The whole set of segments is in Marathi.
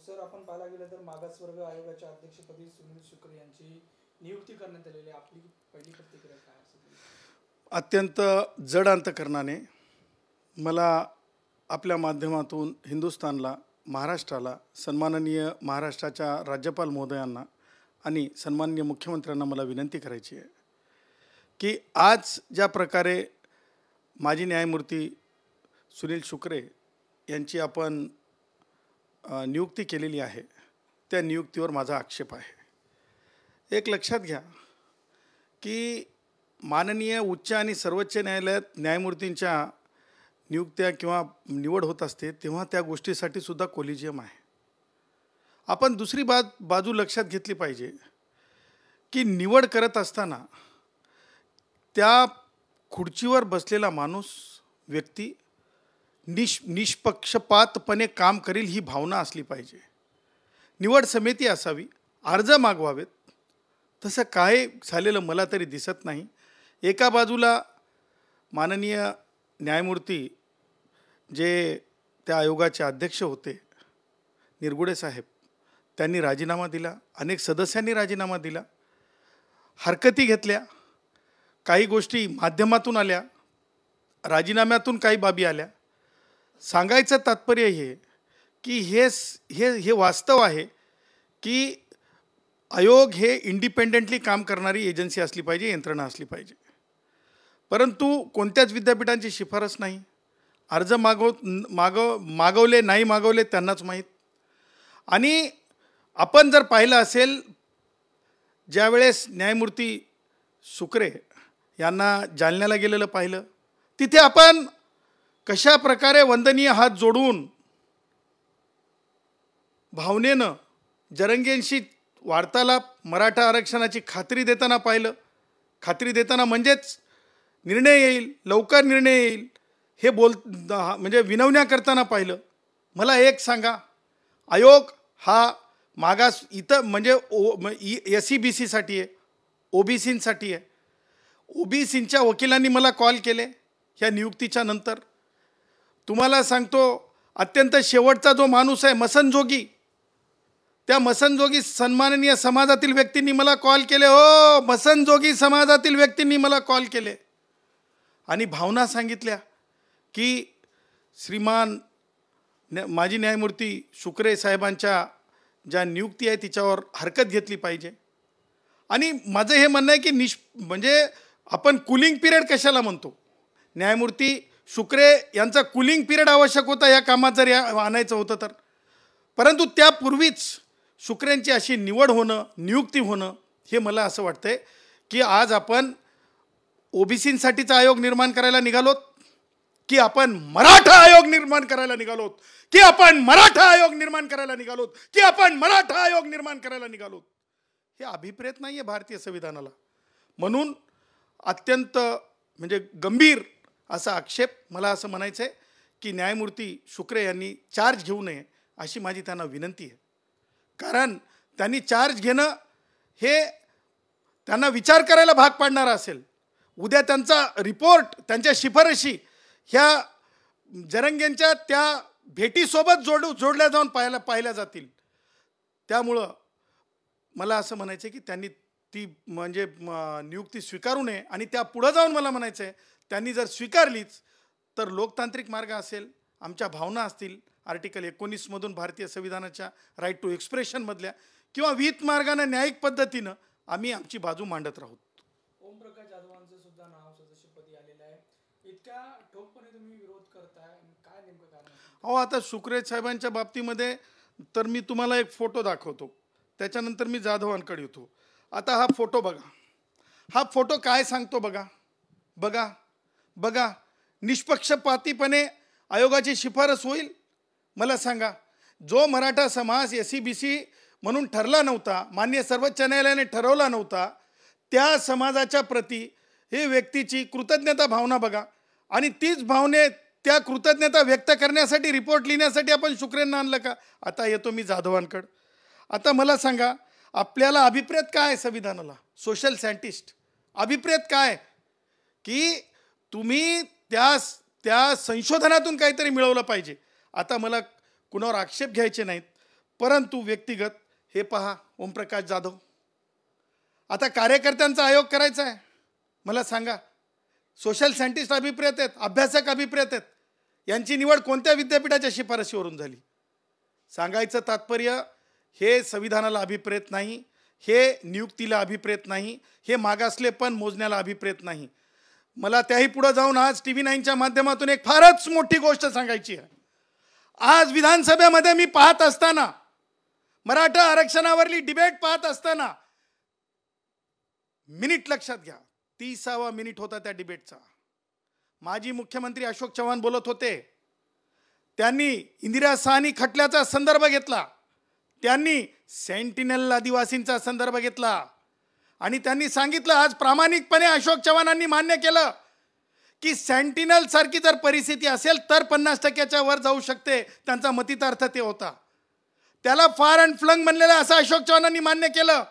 सर आपण पाहायला गेलं तर मागासवर्ग आयोगाच्या अध्यक्षपदी सुनील शुक्रे यांची नियुक्ती करण्यात आलेली आहे. आपली पहिली प्रतिक्रिया काय असेल? अत्यंत जड अंतकरणाने मला आपल्या माध्यमातून हिंदुस्थानला, महाराष्ट्राला, सन्माननीय महाराष्ट्राच्या राज्यपाल महोदयांना आणि सन्माननीय मुख्यमंत्र्यांना मला विनंती करायची आहे की आज ज्या प्रकारे माजी न्यायमूर्ती सुनील शुक्रे यांची आपण नियुक्ती केलेली आहे त्या नियुक्तीवर माझा आक्षेप आहे. एक लक्षात घ्या की माननीय उच्च आणि सर्वोच्च न्यायालयात न्यायमूर्तींच्या नियुक्त्या किंवा निवड होत असते तेव्हा त्या गोष्टीसाठी सुद्धा कोलिजियम आहे. आपण दुसरी बाजू लक्षात घेतली पाहिजे की निवड करत असताना त्या खुर्चीवर बसलेला माणूस व्यक्ती निष्पक्षपातपणे काम करेल ही भावना असली पाहिजे. निवड समिती असावी, अर्ज मागवावेत. तसं काय झालेलं मला तरी दिसत नाही. एका बाजूला माननीय न्यायमूर्ती जे त्या आयोगाचे अध्यक्ष होते निरगुडे साहेब, त्यांनी राजीनामा दिला. अनेक सदस्यांनी राजीनामा दिला, हरकती घेतल्या. काही गोष्टी माध्यमातून आल्या, राजीनाम्यातून काही बाबी आल्या. सांगायचं तात्पर्य हे की हे वास्तव आहे की आयोग हे इंडिपेंडेंटली काम करणारी एजन्सी असली पाहिजे, यंत्रणा असली पाहिजे. परंतु कोणत्याच विद्यापीठांची शिफारस नाही. अर्ज मागवले नाही मागवले त्यांनाच माहीत. आणि आपण जर पाहिलं असेल ज्यावेळेस न्यायमूर्ती शुक्रे यांना जालन्याला गेलेलं पाहिलं, तिथे आपण कशा प्रकारे वंदनीय हात जोडून भावनेनं जरंगेंशी वार्तालाप, मराठा आरक्षणाची खात्री देताना पाहिलं. खात्री देताना म्हणजेच निर्णय येईल, लवकर निर्णय येईल हे म्हणजे विनवण्या करताना पाहिलं. मला एक सांगा, आयोग हा मागास इथं म्हणजे SEBCसाठी आहे, OBCसाठी आहे. OBCच्या वकिलांनी मला कॉल केले ह्या नियुक्तीच्या नंतर. तुम्हाला सांगतो, अत्यंत शेवटचा जो माणूस आहे मसनजोगी, त्या मसनजोगी सन्माननीय समाजातील व्यक्तींनी मला कॉल केले. हो, मसनजोगी समाजातील व्यक्तींनी मला कॉल केले आणि भावना सांगितल्या की श्रीमान माजी न्यायमूर्ती शुक्रे साहेबांच्या ज्या नियुक्ती आहे तिच्यावर हरकत घेतली पाहिजे. आणि माझं हे म्हणणं आहे की म्हणजे आपण कूलिंग पिरियड कशाला म्हणतो? न्यायमूर्ती शुक्रे यांचा कूलिंग पिरियड आवश्यक होता या कामात जर आणायचं होतं तर. परंतु त्यापूर्वीच शुक्रेंची अशी निवड होणं, नियुक्ती होणं हे मला असं वाटतंय की आज आपण OBCसाठीचा आयोग निर्माण करायला निघालोत की आपण मराठा आयोग निर्माण करायला निघालोत की आपण मराठा आयोग निर्माण करायला निघालोत की आपण मराठा आयोग निर्माण करायला निघालोत. हे अभिप्रेत नाही आहे भारतीय संविधानाला. म्हणून अत्यंत म्हणजे गंभीर असा आक्षेप मला असं म्हणायचं आहे की न्यायमूर्ती शुक्रे यांनी चार्ज घेऊ नये अशी माझी त्यांना विनंती आहे. कारण त्यांनी चार्ज घेणं हे त्यांना विचार करायला भाग पाडणारं असेल. उद्या त्यांचा रिपोर्ट, त्यांच्या शिफारशी ह्या जरंगेंच्या त्या भेटीसोबत जोडल्या जाऊन पाहिल्या जातील. त्यामुळं मला असं म्हणायचं आहे की त्यांनी ती म्हणजे नियुक्ती स्वीकारू नये. आणि त्या पुढं जाऊन मला म्हणायचं आहे त्यांनी जर स्वीकारलीच तर लोकतांत्रिक मार्ग असेल, आमच्या भावना असतील, आर्टिकल 19मधून भारतीय संविधानाच्या राईट टू एक्सप्रेशनमधल्या, किंवा विहित मार्गाने न्यायिक पद्धतीनं आम्ही आमची बाजू मांडत राहू. ओमप्रकाश जाधवांचं सुद्धा नाव सदस्यपदी आलेलं आहे. इतक्या ठोकपणे तुम्ही विरोध करताय, काय नेमकं कारण? हो, आता शुक्रे साहेबांच्या बाबतीमध्ये तर मी तुम्हाला एक फोटो दाखवतो, त्याच्यानंतर मी जाधवांकडे येतो. आता हा फोटो बघा. हा फोटो काय सांगतो बघा. बघा बघा निष्पक्षपातीपणे आयोगाची शिफारस होईल? मला सांगा. जो मराठा समाज SEBC म्हणून ठरला नव्हता, माननीय सर्वोच्च न्यायालयाने ठरवला नव्हता, त्या समाजाच्या प्रती हे व्यक्तीची कृतज्ञता भावना बघा. आणि तीच भावने त्या कृतज्ञता व्यक्त करण्यासाठी रिपोर्ट लिहिण्यासाठी आपण शुक्रेंना आणलं का? आता येतो मी जाधवांकडं. आता मला सांगा, आपल्याला अभिप्रेत काय आहे संविधानाला? सोशल सायंटिस्ट अभिप्रेत काय की तुम्ही त्या संशोधनातून काहीतरी मिळवलं पाहिजे. आता मला कुणावर आक्षेप घ्यायचे नाहीत, परंतु व्यक्तिगत हे पहा, ओमप्रकाश जाधव, आता कार्यकर्त्यांचा आयोग करायचा आहे, मला सांगा, सोशल सायंटिस्ट अभिप्रेत आहेत, अभ्यासक अभिप्रेत आहेत, यांची निवड कोणत्या विद्यापीठाच्या शिफारशीवरून झाली? सांगायचं तात्पर्य, हे संविधानाला अभिप्रेत नाही, हे नियुक्तीला अभिप्रेत नाही, हे मागासले पण मोजण्याला अभिप्रेत नाही. मला त्याही पुढे जाऊन आज TV9च्या माध्यमातून एक फारच मोठी गोष्ट सांगायची आहे. आज विधानसभेमध्ये मी पाहत असताना, मराठा आरक्षणावरली डिबेट पाहत असताना, मिनिट लक्षात घ्या, 30वा मिनिट होता त्या डिबेटचा. माजी मुख्यमंत्री अशोक चव्हाण बोलत होते. त्यांनी इंदिरा साहनी खटल्याचा संदर्भ घेतला, त्यांनी सेंटिनल आदिवासींचा संदर्भ घेतला आणि त्यांनी सांगितलं, आज प्रामाणिकपणे अशोक चव्हाणांनी मान्य केलं की सेंटिनल सारखी जर परिस्थिती असेल तर 50%च्या वर जाऊ शकते. त्यांचा मतितार्थ ते होता. त्याला फार अँड फ्लंग म्हणलेलं असं अशोक चव्हाणांनी मान्य केलं.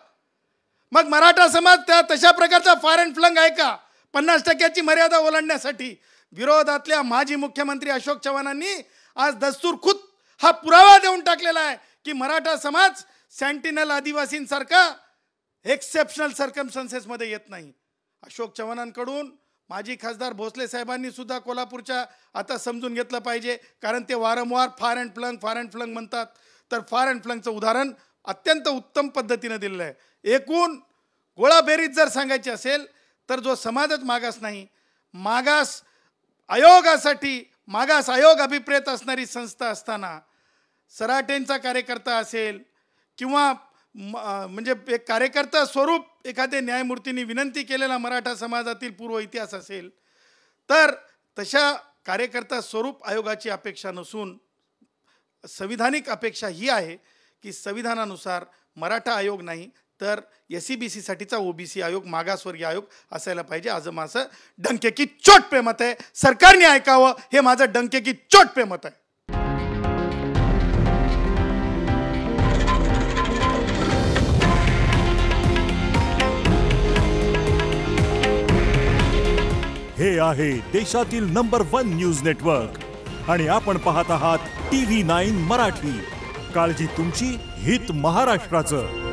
मग मराठा समाज त्या तशा प्रकारचा फार अँड फ्लंग आहे का 50%ची मर्यादा ओलांडण्यासाठी? विरोधातल्या माजी मुख्यमंत्री अशोक चव्हाणांनी आज दस्तूर खुद हा पुरावा देऊन टाकलेला आहे की मराठा समाज सेंटिनल आदिवासींसारखा एक्सेप्शनल सर्कमस्टन्सेसमध्ये येत नाही. अशोक चव्हाणांकडून माजी खासदार भोसले साहेबांनी सुद्धा कोल्हापूरच्या आता समजून घेतलं पाहिजे, कारण ते वारंवार फार अँड फ्लंग म्हणतात. तर फार अँड फ्लंगचं उदाहरण अत्यंत उत्तम पद्धतीने दिलेलं आहे. एकूण गोळाबेरीज जर सांगायची असेल तर जो समाजच मागास नाही, मागास आयोगासाठी मागास आयोग अभिप्रेत असणारी संस्था असताना सराटेंचा कार्यकर्ता असेल किंवा म्हणजे एक कार्यकर्ता स्वरूप एखाद्या न्यायमूर्तींनी विनंती केलेला मराठा समाजातील पूर्व इतिहास असेल तर तशा कार्यकर्ता स्वरूप आयोगाची अपेक्षा नसून संविधानिक अपेक्षा ही आहे की संविधानानुसार मराठा आयोग नाही तर SCBC साठीचा OBC आयोग, मागासवर्गीय आयोग असायला पाहिजे. आज माझं डंके की चोट पे मत आहे. सरकारने ऐकावं हे माझं डंके की चोट पे मत आहे. हे आहे देशातील नंबर 1 न्यूज नेटवर्क आणि आपण पाहत आहात TV9 मराठी. काळजी तुमची, हित महाराष्ट्राचं.